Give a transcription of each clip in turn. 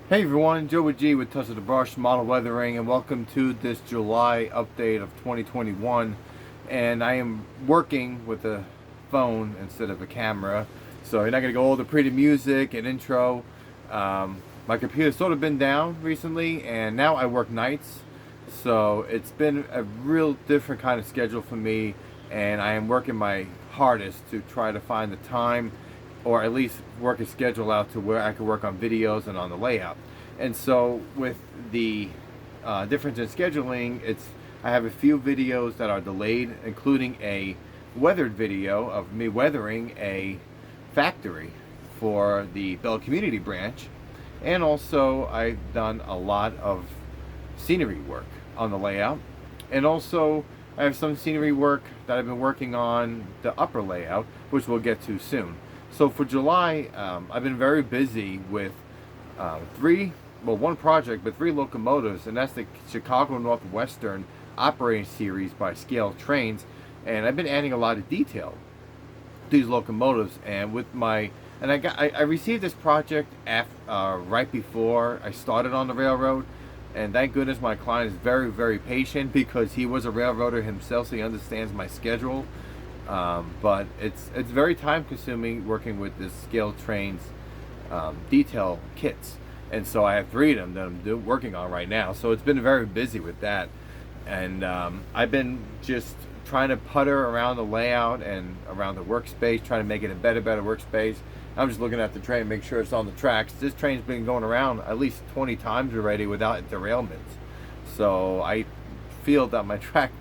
Hey everyone, Joe with G with Touch of the Brush Model Weathering, and welcome to this July update of 2021. And I am working with a phone instead of a camera, so you're not going to go all the pretty music and intro. My computer's sort of been down recently, and now I work nights, so it's been a real different kind of schedule for me, and I am working my hardest to try to find the time or at least work a schedule out to where I can work on videos and on the layout. And so with the difference in scheduling, I have a few videos that are delayed, including a weathered video of me weathering a factory for the Bell Community Branch. And also I've done a lot of scenery work on the layout. And also I have some scenery work that I've been working on the upper layout, which we'll get to soon. So for July, I've been very busy with one project, but 3 locomotives, and that's the Chicago Northwestern operating series by Scale Trains. And I've been adding a lot of detail to these locomotives. And with I received this project right before I started on the railroad. And thank goodness my client is very, very patient, because he was a railroader himself, so he understands my schedule. But it's very time consuming working with this Scale Trains detail kits, and so I have 3 of them that I'm working on right now, so it's been very busy with that. And I've been just trying to putter around the layout and around the workspace, trying to make it a better workspace. I'm just looking at the train, make sure it's on the tracks. This train's been going around at least 20 times already without derailments, so I feel that my track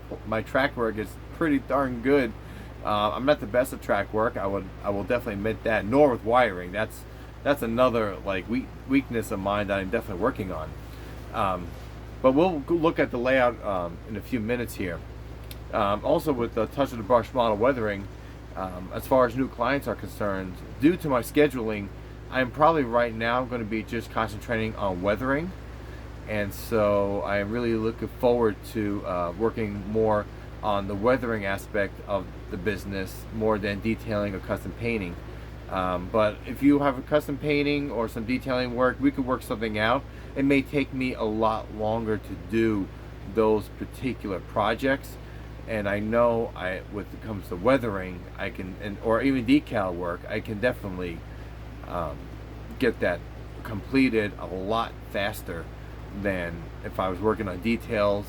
work is pretty darn good. I'm not the best at track work, I will definitely admit that, nor with wiring. That's another weakness of mine that I'm definitely working on. But we'll look at the layout in a few minutes here. Also with the Touch of the Brush Model Weathering, as far as new clients are concerned, due to my scheduling, I'm probably right now going to be just concentrating on weathering. And so I am really looking forward to working more on the weathering aspect of the business more than detailing or custom painting. But if you have a custom painting or some detailing work, we could work something out. It may take me a lot longer to do those particular projects, and I know when it comes to weathering, I can, or even decal work, I can definitely get that completed a lot faster than if I was working on detail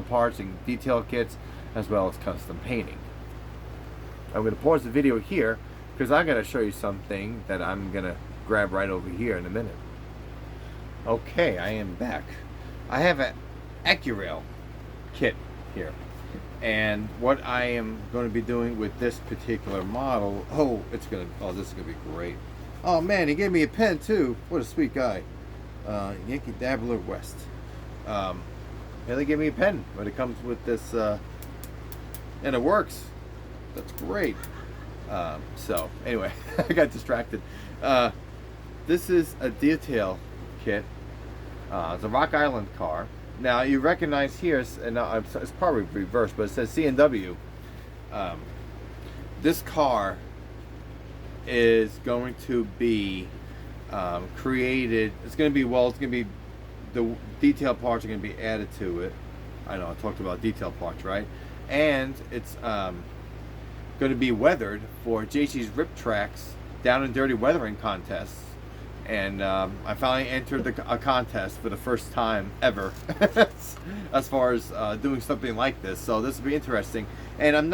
parts and detail kits, as well as custom painting. I'm going to pause the video here because I'm going to show you something that I'm going to grab right over here in a minute. Okay, I am back. I have an AccuRail kit here, and what I am going to be doing with this particular model, this is going to be great. Oh man, he gave me a pen too. What a sweet guy. Yankee Dabbler West. They gave me a pen, but it comes with this, and it works. That's great. So anyway, I got distracted. This is a detail kit. It's a Rock Island car. Now you recognize here, and it's probably reversed, but it says C&W. This car is going to be created. It's going to be the detail parts are going to be added to it. I know I talked about detail parts, right? And it's going to be weathered for JC's Rip Tracks Down and Dirty Weathering contests. And I finally entered a contest for the first time ever as far as doing something like this. So this will be interesting. And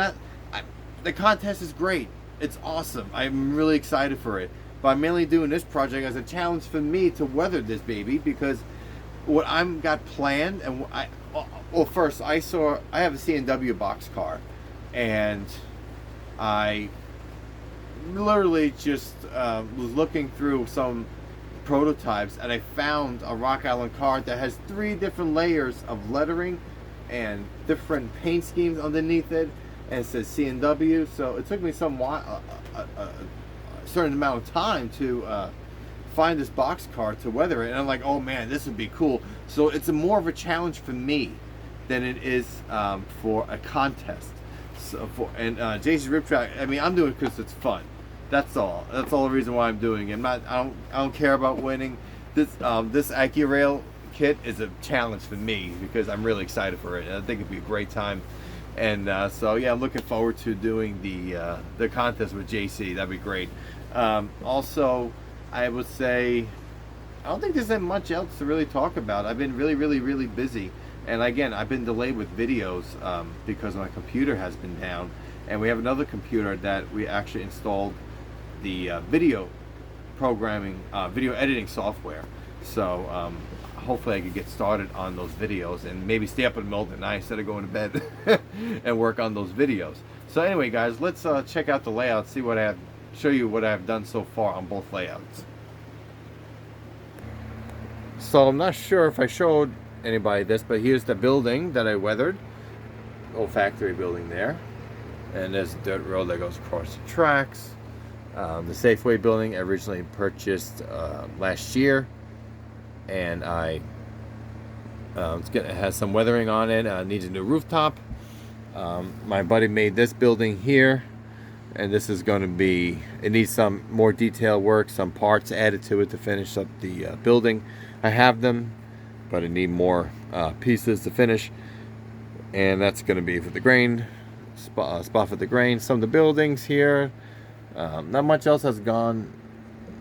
the contest is great. It's awesome. I'm really excited for it. But I'm mainly doing this project as a challenge for me to weather this baby, because what I've got planned, and first I have a C&W box car, and I literally just was looking through some prototypes, and I found a Rock Island car that has 3 different layers of lettering and different paint schemes underneath it, and it says C&W. So it took me a certain amount of time to find this box car to weather it, and I'm like, oh man, this would be cool. So it's more of a challenge for me than it is for a contest. So JC's Rip Track, I mean, I'm doing it because it's fun. That's all. That's all the reason why I'm doing it. I don't care about winning. This AccuRail kit is a challenge for me because I'm really excited for it. And I think it'd be a great time. And so yeah, I'm looking forward to doing the contest with JC. That'd be great. Also, I would say I don't think there's that much else to really talk about. I've been really busy, and again, I've been delayed with videos because my computer has been down, and we have another computer that we actually installed the video programming, video editing software. So hopefully I can get started on those videos and maybe stay up in the middle of the night instead of going to bed and work on those videos. So anyway, guys, let's check out the layout, see what I have, show you what I've done so far on both layouts. So I'm not sure if I showed anybody this, but here's the building that I weathered. Old factory building there. And there's a dirt road that goes across the tracks. The Safeway building I originally purchased last year. And it has some weathering on it. Needs a new rooftop. My buddy made this building here. And this is going to be, it needs some more detail work, some parts added to it to finish up the building. I have them, but I need more pieces to finish. And that's going to be for the grain, spot for the grain. Some of the buildings here, not much else has gone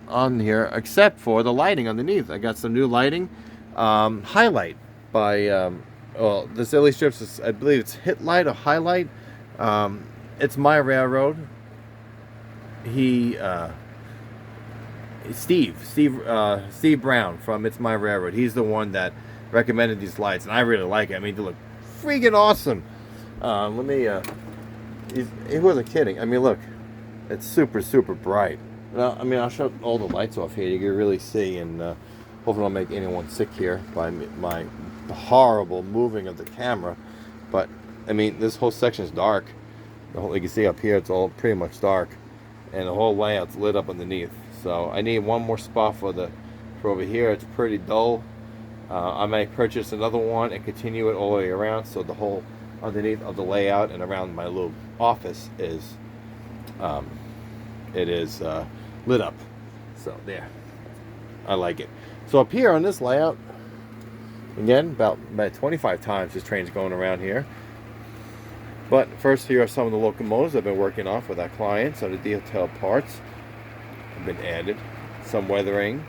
on here except for the lighting underneath. I got some new lighting. Highlight by, well, this LED strips is, I believe it's Hit Light or Highlight. It's My Railroad. Steve Brown from It's My Railroad. He's the one that recommended these lights, and I really like it. I mean, they look freaking awesome. He wasn't kidding. I mean, look, it's super bright. Well, I mean, I'll shut all the lights off here. You can really see, and hopefully I don't make anyone sick here by my horrible moving of the camera. But I mean, this whole section is dark. You can see up here, it's all pretty much dark, and the whole layout's lit up underneath. So I need one more spot for over here. It's pretty dull. I might purchase another one and continue it all the way around, so the whole underneath of the layout and around my little office is lit up. So there, I like it. So up here on this layout, again, about 25 times this train's going around here. But first, here are some of the locomotives I've been working off with our clients. So the detailed parts have been added. Some weathering.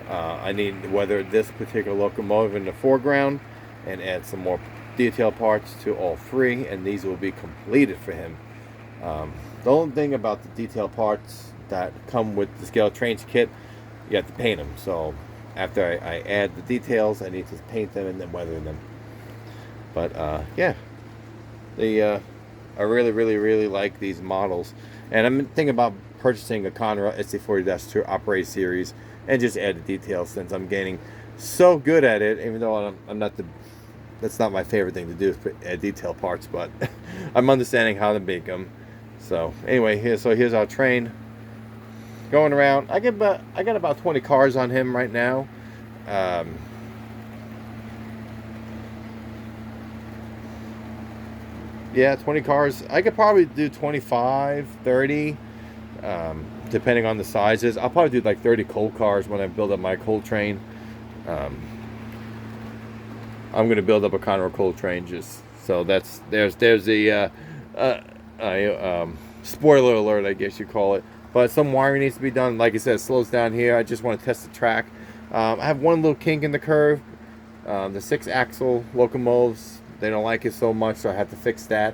I need to weather this particular locomotive in the foreground and add some more detail parts to all three, and these will be completed for him. The only thing about the detail parts that come with the scale trains kit, you have to paint them. So after I add the details, I need to paint them and then weather them. But yeah, I really like these models, and I'm thinking about purchasing a Conrail SC40-2 Operator Series and just add the details, since I'm getting so good at it. Even though I'm not that's not my favorite thing to do, is add detail parts, but I'm understanding how to make them. So anyway, here's our train going around. I got about 20 cars on him right now. Yeah, 20 cars. I could probably do 25, 30, depending on the sizes. I'll probably do like 30 coal cars when I build up my coal train. I'm going to build up a Conrail coal train, just so there's the spoiler alert, I guess you call it. But some wiring needs to be done. Like I said, it slows down here. I just want to test the track. I have one little kink in the curve. The 6-axle locomotives, they don't like it so much, so I have to fix that.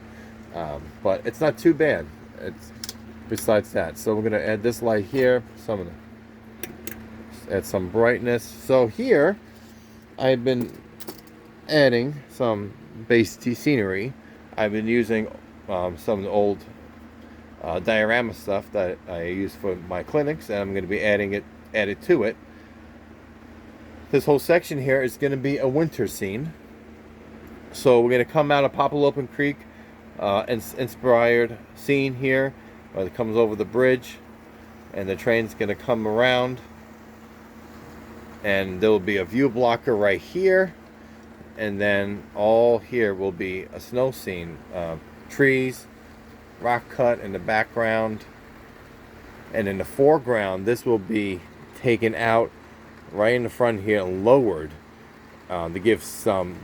But it's not too bad. It's besides that. So we're gonna add this light here. Add some brightness. So here, I've been adding some base scenery. I've been using some of the old diorama stuff that I use for my clinics, and I'm going to be added to it. This whole section here is going to be a winter scene. So we're going to come out of Popalopan Creek, inspired scene here. It comes over the bridge, and the train's going to come around, and there will be a view blocker right here, and then all here will be a snow scene, trees, rock cut in the background, and in the foreground this will be taken out right in the front here and lowered to give some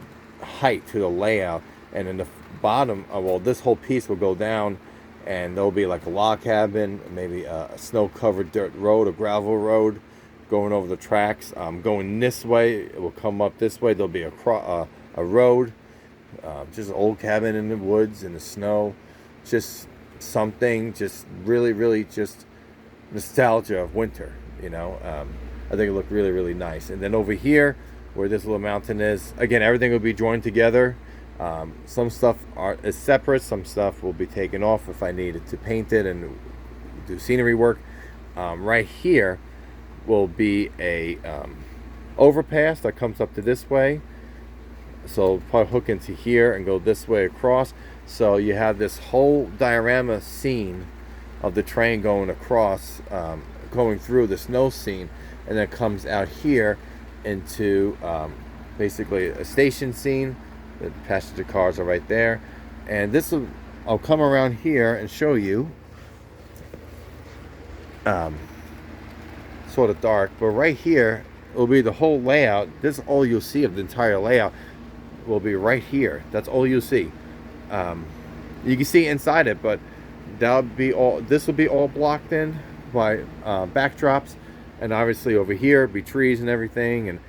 height to the layout. And in the bottom, well, this whole piece will go down, and there'll be like a log cabin, maybe a snow-covered dirt road, a gravel road going over the tracks. Going this way, it will come up this way. There'll be a road, just an old cabin in the woods in the snow. Just something, just really just nostalgia of winter, you know. I think it looked really nice. And then over here, where this little mountain is, again, everything will be joined together. Some stuff is separate, some stuff will be taken off if I needed to paint it and do scenery work. Right here will be a overpass that comes up to this way, so probably hook into here and go this way across. So you have this whole diorama scene of the train going across, going through the snow scene, and then comes out here into basically a station scene. The passenger cars are right there, and this will, I'll come around here and show you. Sort of dark, but right here will be the whole layout. This is all you'll see of the entire layout. Will be right here. That's all you'll see. You can see inside it, but that'll be all. This will be all blocked in by backdrops, and obviously over here be trees and everything,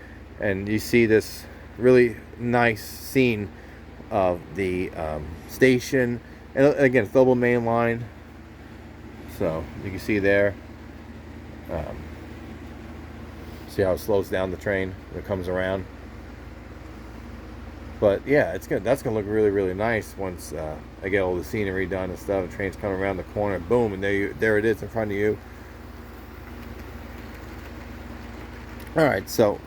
and you see this really nice scene of the station, and again, double main line. So you can see there. See how it slows down the train when it comes around. But yeah, it's good. That's gonna look really nice once I get all the scenery done and stuff. The train's coming around the corner, boom, and there it is in front of you. All right, so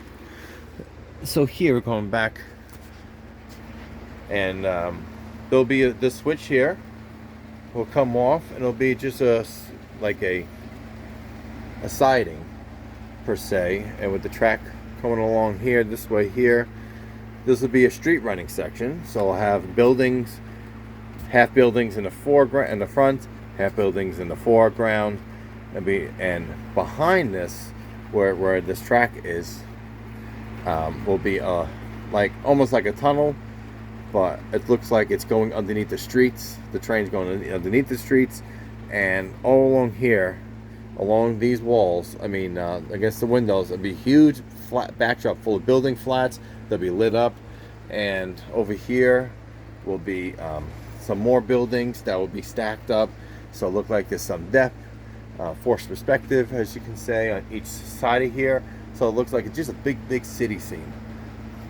here we're going back, and there'll be the switch here. Will come off, and it'll be just like a siding per se, and with the track coming along here this way here, this will be a street running section. So I'll have buildings, half buildings in the foreground, in the front, half buildings in the foreground, and behind this, where this track is, will be like almost like a tunnel, but it looks like it's going underneath the streets. The train's going underneath the streets, and all along here, along these walls, I mean against the windows, it'll be huge flat backdrop full of building flats. They'll be lit up, and over here will be some more buildings that will be stacked up, so it look like there's some depth, forced perspective, as you can say, on each side of here. So it looks like it's just a big city scene,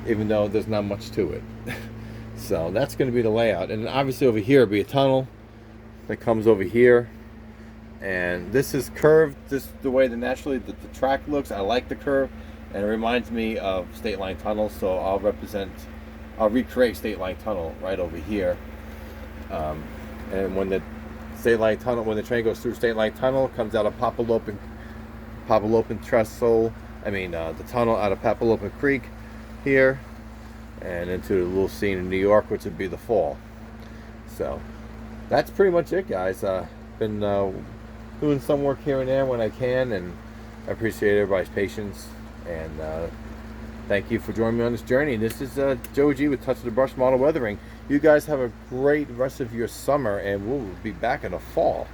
even though there's not much to it. So that's going to be the layout, and obviously over here will be a tunnel that comes over here. And this is curved, this the way naturally the track looks. I like the curve, and it reminds me of State Line Tunnel, so I'll recreate State Line Tunnel right over here. And when the State Line Tunnel, when the train goes through State Line Tunnel, it comes out of Papalopan Trestle, the tunnel out of Papalopan Creek here, and into the little scene in New York, which would be the fall. So that's pretty much it, guys. Been doing some work here and there when I can, and I appreciate everybody's patience, and thank you for joining me on this journey. This is Joe G with Touch of the Brush Model Weathering. You guys have a great rest of your summer, and we'll be back in the fall.